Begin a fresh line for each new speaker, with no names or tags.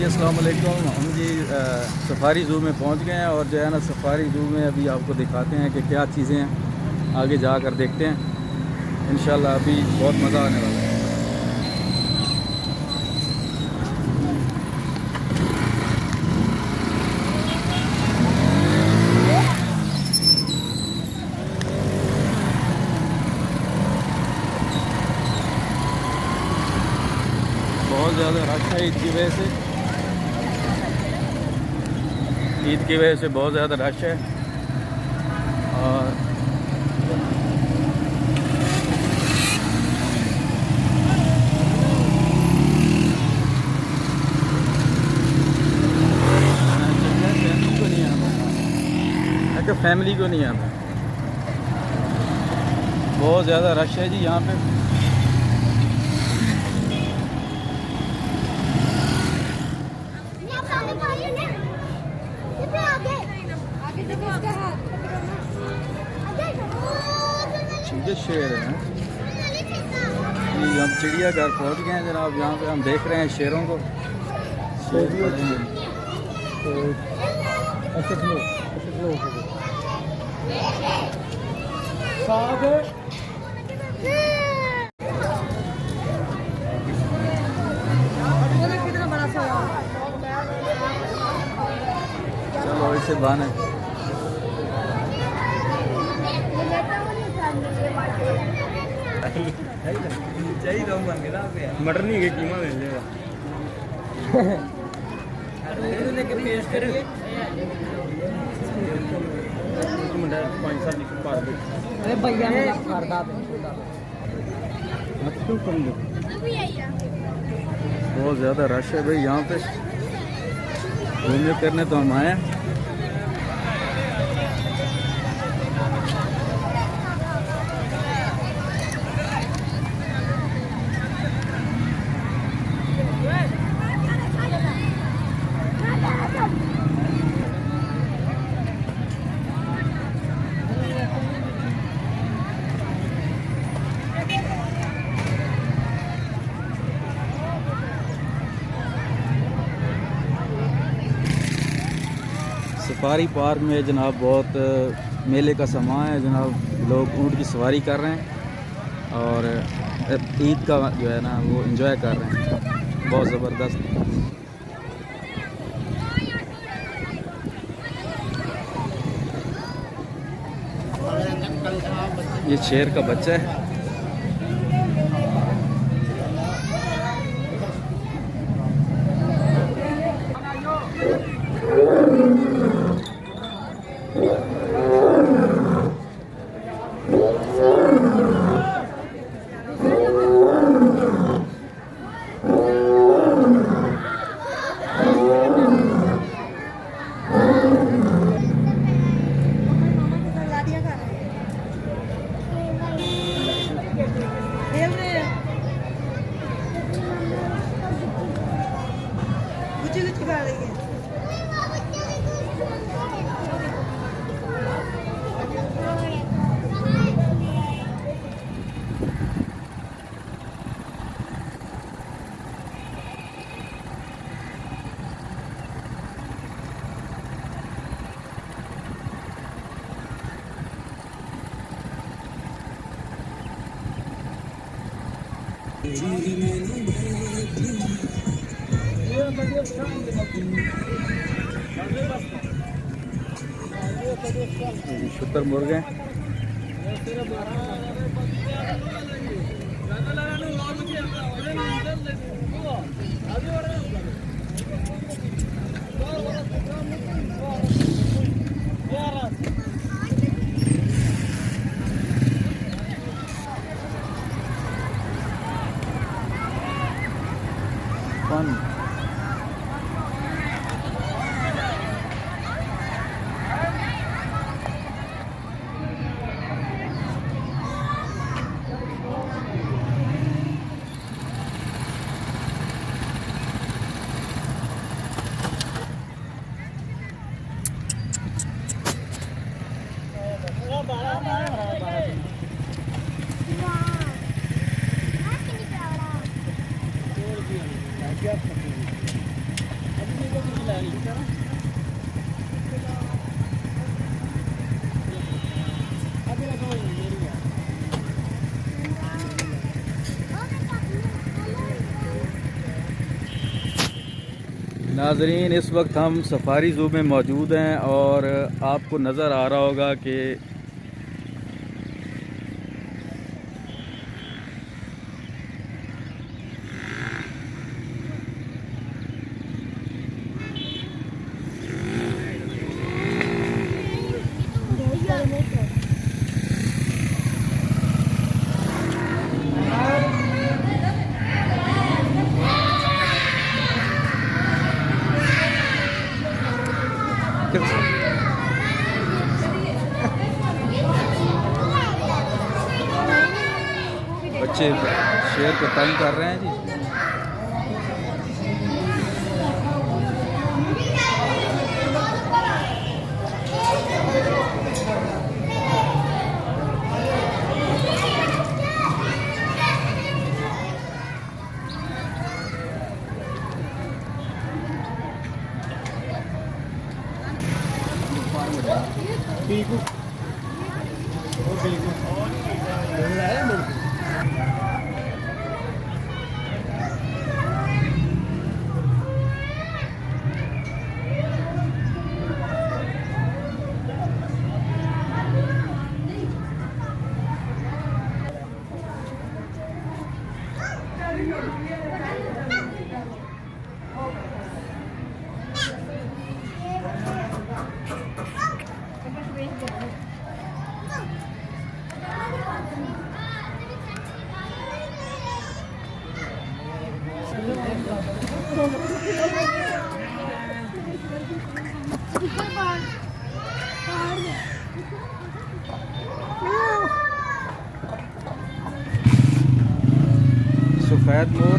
अस्सलाम वालेकुम। हम जी सफारी ज़ू में पहुंच गए हैं और जो है ना सफारी ज़ू में अभी आपको दिखाते हैं कि क्या चीज़ें हैं, आगे जाकर देखते हैं इंशाल्लाह। अभी बहुत मज़ा आने वाला है। बहुत ज़्यादा रश है ईद की वजह से, ईद की वजह से बहुत ज़्यादा रश है। और फैमिली को नहीं आना, बहुत ज़्यादा रश है जी यहाँ पे। सीधे शेर हैं जी। हम चिड़ियाघर पहुँच गए हैं जनाब। यहाँ पे हम देख रहे हैं शेरों को। चलो इसे बाने
मटर नहीं गई कीमा मिल जाएगा।
अरे भैया
बहुत ज़्यादा रश है भाई यहाँ पे। घूमने फिरने तो हम आए हैं। सफारी पार्क में जनाब बहुत मेले का सामान है जनाब। लोग ऊँट की सवारी कर रहे हैं और ईद का जो है ना वो एंजॉय कर रहे हैं, बहुत ज़बरदस्त। ये शेर का बच्चा है। शुक्र मुर्गे फन। नाजरीन, इस वक्त हम सफारी ज़ू में मौजूद हैं और आपको नज़र आ रहा होगा कि बच्चे शेर को तंग कर रहे हैं जी। सफ़ेद मोर